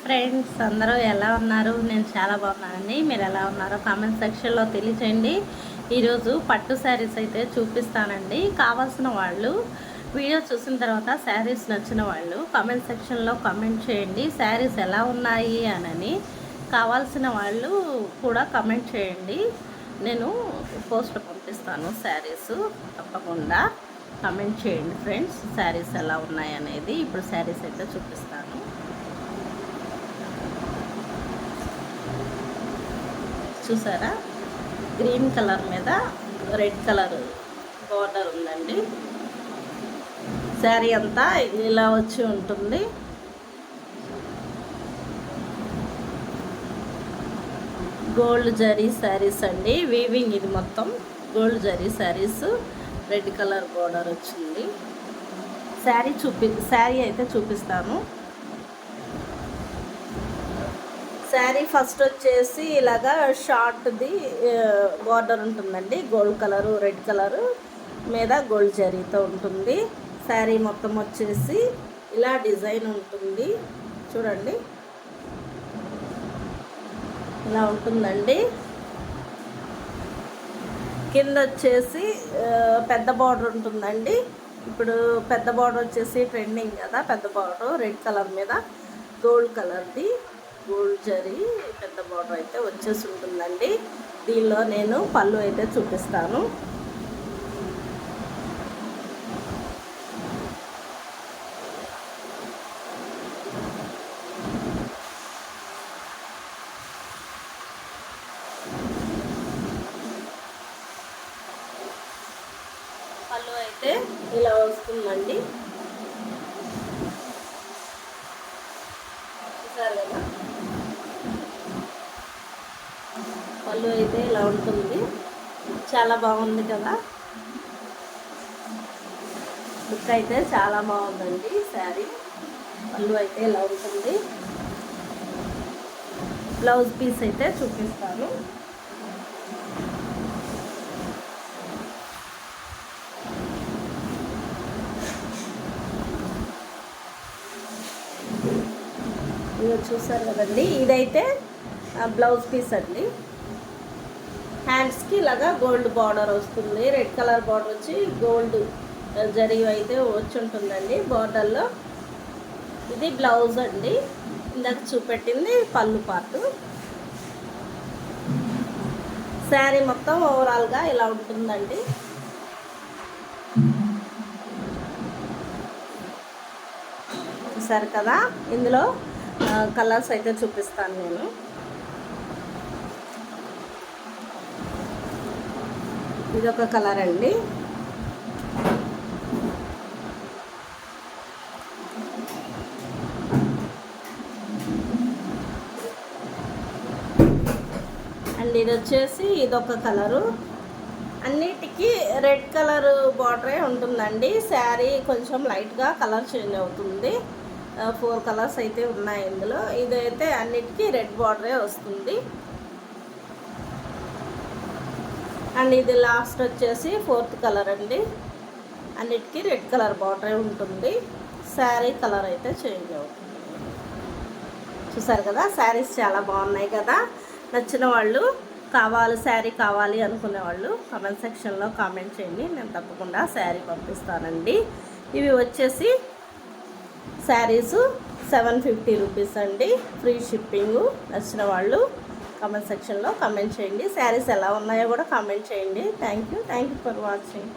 Friends అందరూ ఎలా ఉన్నారు? నేను చాలా బాగున్నానండి. మీరు ఎలా ఉన్నారో కామెంట్ సెక్షన్లో తెలియచేయండి. ఈరోజు పట్టు శారీస్ అయితే చూపిస్తానండి. కావాల్సిన వాళ్ళు వీడియో చూసిన తర్వాత శారీస్ నచ్చిన వాళ్ళు కామెంట్ సెక్షన్లో కామెంట్ చేయండి. శారీస్ ఎలా ఉన్నాయి అని కావాల్సిన వాళ్ళు కూడా కామెంట్ చేయండి. నేను పోస్ట్ పంపిస్తాను శారీస్. తప్పకుండా కామెంట్ చేయండి ఫ్రెండ్స్, శారీస్ ఎలా ఉన్నాయి అనేది. ఇప్పుడు శారీస్ అయితే చూపిస్తాను. చూసారా, గ్రీన్ కలర్ మీద రెడ్ కలర్ బార్డర్ ఉందండి. శారీ అంతా ఇలా వచ్చి ఉంటుంది. గోల్డ్ జరీ శారీస్ అండి, వీవింగ్ ఇది మొత్తం gold zari saris. Red colour border వచ్చింది. శారీ అయితే చూపిస్తాను. శారీ ఫస్ట్ వచ్చేసి ఇలాగా షార్ట్ది బార్డర్ ఉంటుందండి. గోల్డ్ కలరు రెడ్ కలరు మీద గోల్డ్ జరీతో ఉంటుంది. శారీ మొత్తం వచ్చేసి ఇలా డిజైన్ ఉంటుంది. చూడండి, ఇలా ఉంటుందండి. కింద వచ్చేసి పెద్ద బార్డర్ ఉంటుందండి. ఇప్పుడు పెద్ద బార్డర్ వచ్చేసి ట్రెండింగ్ కదా, పెద్ద బార్డర్ రెడ్ కలర్ మీద గోల్డ్ కలర్ది గోల్డ్ జరీ పెద్ద బార్డర్ అయితే వచ్చేసి ఉంటుందండి. దీనిలో నేను పళ్ళు అయితే చూపిస్తాను. పళ్ళు అయితే ఇలా వస్తుందండి. చూసారు కదా, పళ్ళు అయితే ఇలా ఉంటుంది. చాలా బాగుంది కదా, లుక్ అయితే చాలా బాగుందండి శారీ. పళ్ళు అయితే ఇలా ఉంటుంది. బ్లౌజ్ పీస్ అయితే చూపిస్తాను. ఇది చూసారు కదండి, ఇదైతే బ్లౌజ్ పీస్ అండి. హ్యాండ్స్కి ఇలాగా గోల్డ్ బార్డర్ వస్తుంది. రెడ్ కలర్ బార్డర్ వచ్చి గోల్డ్ జరీ అయితే వచ్చి ఉంటుందండి బార్డర్లో. ఇది బ్లౌజ్ అండి. ఇందాక చూపెట్టింది పళ్ళు పార్ట్. శారీ మొత్తం ఓవరాల్గా ఇలా ఉంటుందండి. చూసారు కదా, ఇందులో కలర్స్ అయితే చూపిస్తాను నేను. ఇది ఒక కలర్ అండి. అండ్ ఇది వచ్చేసి ఇదొక కలరు. అన్నిటికీ రెడ్ కలర్ బార్డరే ఉంటుందండి. శారీ కొంచెం లైట్గా కలర్ చేంజ్ అవుతుంది. 4 కలర్స్ అయితే ఉన్నాయి ఇందులో. ఇదైతే అన్నిటికీ రెడ్ బార్డరే వస్తుంది. అండ్ ఇది లాస్ట్ వచ్చేసి 4th కలర్ అండి. అన్నిటికీ రెడ్ కలర్ బార్డరే ఉంటుంది. శారీ కలర్ అయితే చేంజ్ అవుతుంది. చూసారు కదా, శారీస్ చాలా బాగున్నాయి కదా. నచ్చిన వాళ్ళు శారీ కావాలి అనుకునే వాళ్ళు కామెంట్ సెక్షన్లో కామెంట్ చేయండి. నేను తప్పకుండా శారీ పంపిస్తానండి. ఇవి వచ్చేసి శారీస్ 750 రూపీస్ అండి, ఫ్రీ షిప్పింగు. నచ్చిన వాళ్ళు కామెంట్ సెక్షన్లో కామెంట్ చేయండి. శారీస్ ఎలా ఉన్నాయో కూడా కామెంట్ చేయండి. Thank you for watching.